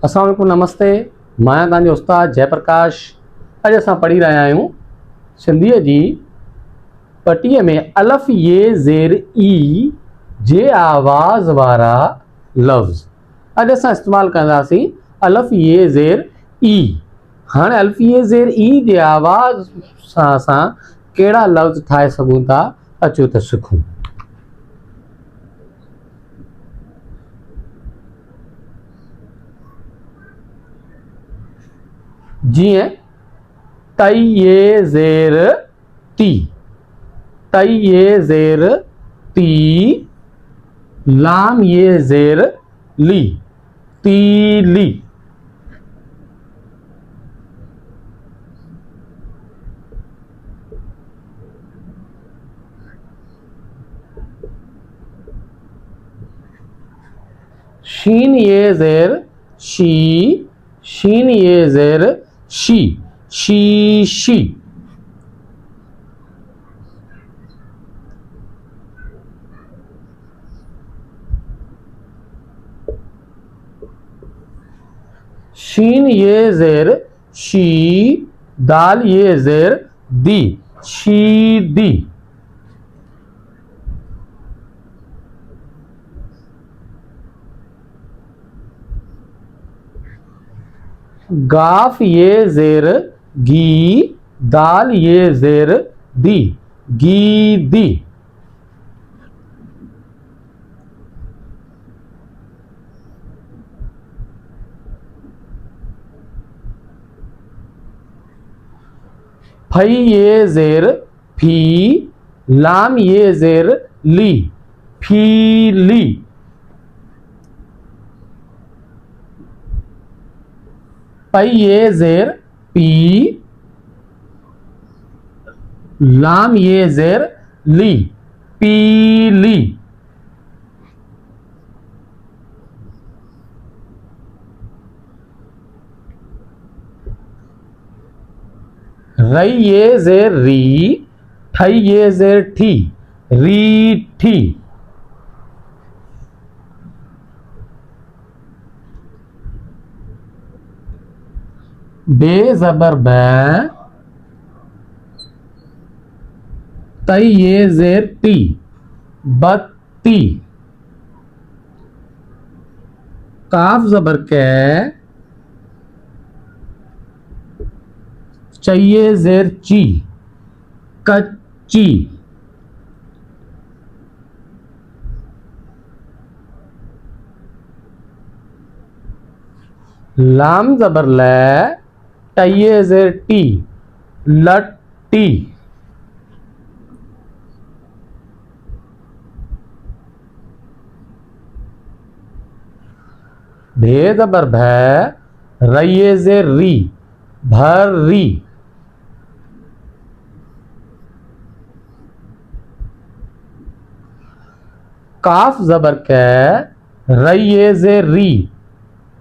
अस्सलाम वालेकुम, नमस्ते। मां तव्हांजो उस्ताद जयप्रकाश। अॼु असां पढ़ी रहिया आहियूं सिंधीअ जी पटीअ में अलफ़ ये ज़ेर ई जे आवाज़ वारा लफ़्ज़। अॼु असां इस्तेमालु कंदासीं अलफ़ ये ज़ेर ई। हाणे अलफ़ ये ज़ेर ई जे आवाज़ सां असां कहिड़ा लफ़्ज़ ठाहे सघूं था, अचो त सिखूं। जीअं तई ये ज़ेर ती, तई ये ज़ेर ती, लाम ये ज़ेर ली, तीली। शीन ये ज़ेर शी, शीन ये ज़ेर शी, शीशी। शीन ये ज़ेर शी, दाल ये ज़ेर दी, शीदी। गाफ ये ज़ेर गी, दाल ये ज़ेर दी, गीदी। फई ये ज़ेर फी, लाम ये ज़ेर ली, फीली। पई ये ज़ेर पी, लाम ये ज़ेर ली, पीली। रई ये ज़ेर री, ठई ये ज़ेर ठी, रीठी। बे ज़बर बै, तई ये ज़ेर ती, बत्ती। काफ ज़बर कै, चाहिए ज़ेर ची, कच्ची। लाम ज़बर लै, टइये ज़ेर टी, लट्टी। भे ज़बर भै, रइये ज़ेर री, भर्री। काफ ज़बर कै, रइये ज़ेर री,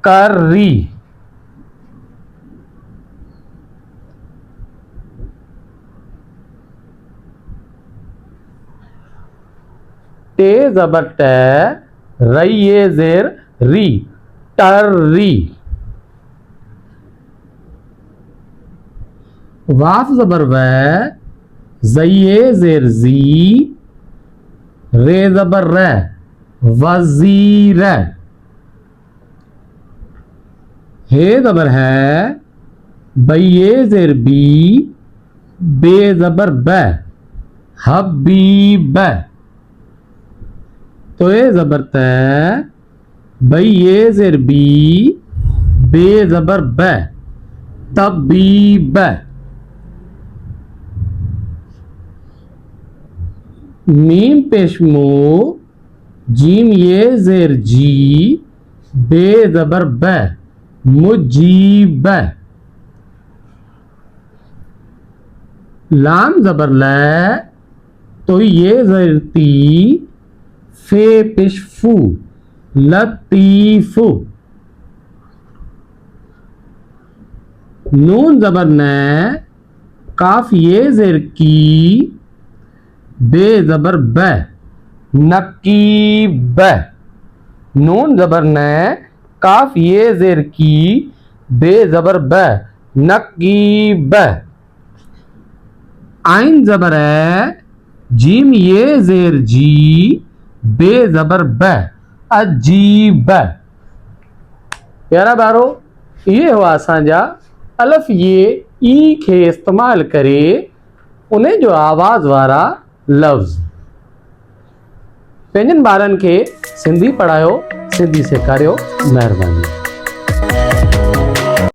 कर्री। टे ज़बर टै, रइये ज़ेर री, टर्री। वाफ ज़बर वै, ज़इये ज़ेर ज़ी, रे ज़बर रै, वज़ीर। हे ज़बर है, बैये ज़ेर बी, बे ज़बर बै, हबीब। तो ये ज़बर तै, बैये ज़ेर बी, बे ज़बर बै, तबीब। मीम पेशमो, जीम ये ज़ेर जी, बे ज़बर बै, मुजीब। लाम ज़बर लै, तो ये ज़ेर ती, फे पेश फू, लतीफू। नून ज़बर नै, काफ ये ज़ेर की, बे ज़बर बै, नकीब। नून ज़बर नै, काफ ये ज़ेर की, बे ज़बर ब, नकीब। आइन ज़बर है, जीम ये ज़ेर जी, बे ज़बर ब, अजीब। प्यारा ॿारो, ये हुआ असांजा अलफ ये ई खे इस्तेमाल करे उन जो आवाज़ वारा लफ़्ज़। पंहिंजनि ॿारनि खे सिंधी पढ़ायो, सिंधी सेखारियो। महिरबानी।